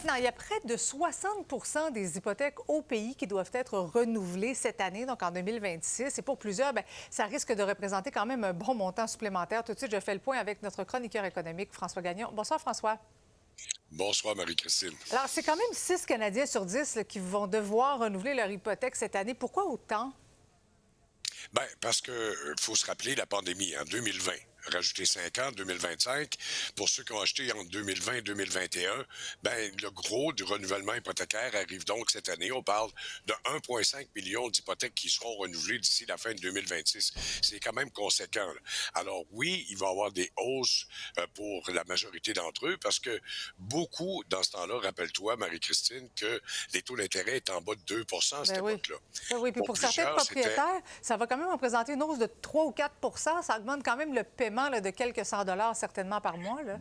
maintenant, il y a près de 60 des hypothèques au pays qui doivent être renouvelées cette année, donc en 2026. Et pour plusieurs, bien, ça risque de représenter quand même un bon montant supplémentaire. Tout de suite, je fais le point avec notre chroniqueur économique, François Gagnon. Bonsoir, François. Bonsoir, Marie-Christine. Alors, c'est quand même 6 Canadiens sur 10 là, qui vont devoir renouveler leur hypothèque cette année. Pourquoi autant? Ben, parce que faut se rappeler la pandémie en 2020. Rajouter 5 ans, 2025. Pour ceux qui ont acheté entre 2020 et 2021, ben, le gros du renouvellement hypothécaire arrive donc cette année. On parle de 1,5 million d'hypothèques qui seront renouvelées d'ici la fin de 2026. C'est quand même conséquent, là. Alors oui, il va y avoir des hausses pour la majorité d'entre eux parce que beaucoup, dans ce temps-là, rappelle-toi, Marie-Christine, que les taux d'intérêt étaient en bas de 2 à cette Ben oui. époque-là. Ben oui, puis Pour pour certains plusieurs, c'était propriétaires, ça va quand même représenter une hausse de 3 ou 4. Ça augmente quand même le paiement là, de quelques cents dollars certainement par mois. Là.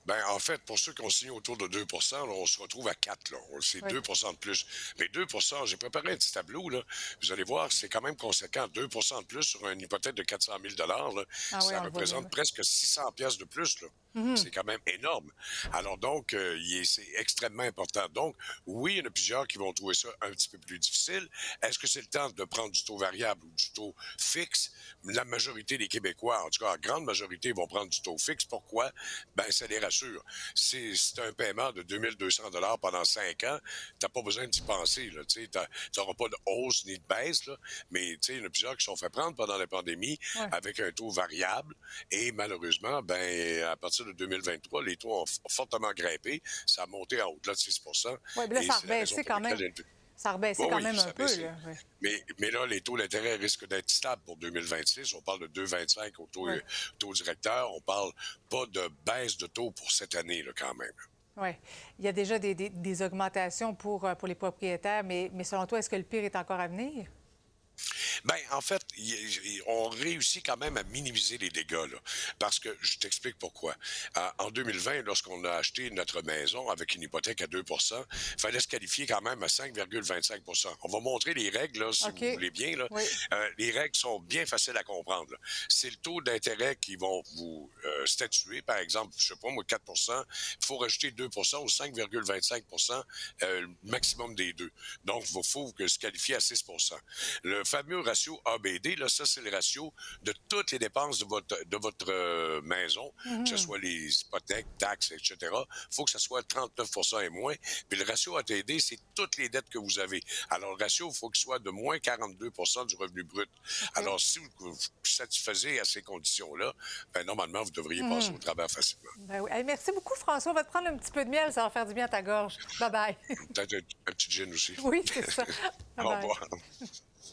ben, en fait, pour ceux qui ont signé autour de 2 là, on se retrouve à 4 là. C'est Oui. 2 de plus. Mais 2 j'ai préparé un petit tableau, là. Vous allez voir, c'est quand même conséquent. 2 de plus sur une hypothèque de 400 000 là, Ah oui, ça on le voit bien. représente presque 600 pièces de plus, là. C'est quand même énorme. Alors donc, c'est extrêmement important. Donc, oui, il y en a plusieurs qui vont trouver ça un petit peu plus difficile. Est-ce que c'est le temps de prendre du taux variable ou du taux fixe? La majorité des Québécois, en tout cas la grande majorité, vont prendre du taux fixe. Pourquoi? Ben, ça les rassure. C'est un paiement de 2200 dollars pendant 5 ans. T'as pas besoin d'y penser, là. Tu n'auras pas de hausse ni de baisse, là. Mais tu sais, il y en a plusieurs qui se sont fait prendre pendant la pandémie Ouais. avec un taux variable. Et malheureusement, ben, à partir de 2023, les taux ont fortement grimpé. Ça a monté à au-delà de 6 Oui, bien là, et ça a c'est la raison rebaissé pour quand même. laquelle Ça a rebaissé oui, quand oui, même ça un a peu. baissé. Là. Oui. Mais là, les taux d'intérêt risquent d'être stables pour 2026. On parle de 2,25 au taux, Oui. taux directeur. On parle pas de baisse de taux pour cette année, là, quand même. Oui. Il y a déjà des augmentations pour les propriétaires, mais selon toi, est-ce que le pire est encore à venir? Ben, en fait, on réussit quand même à minimiser les dégâts, là. Parce que je t'explique pourquoi. En 2020, lorsqu'on a acheté notre maison avec une hypothèque à 2 il fallait se qualifier quand même à 5,25. On va montrer les règles, là, si OK. vous voulez bien, là. Oui. Les règles sont bien faciles à comprendre, là. C'est le taux d'intérêt qui vont vous statuer. Par exemple, je sais pas, moi, 4 il faut rajouter 2 ou 5,25 maximum des deux. Donc, il faut que se qualifier à 6. Le fameux ratio ABD, là, ça, c'est le ratio de toutes les dépenses de votre maison, que ce soit les hypothèques, taxes, etc. Il faut que ça soit 39 et moins. Puis le ratio ATD, c'est toutes les dettes que vous avez. Alors, le ratio, il faut qu'il soit de moins 42 du revenu brut. OK. Alors, si vous satisfaisez à ces conditions-là, ben, normalement, vous devriez passer au travers facilement. Ben oui. Hey, merci beaucoup, François. On va te prendre un petit peu de miel, ça va faire du bien à ta gorge. Bye bye. Peut-être un petit gin aussi. Oui, c'est ça. Bye Au bye. revoir.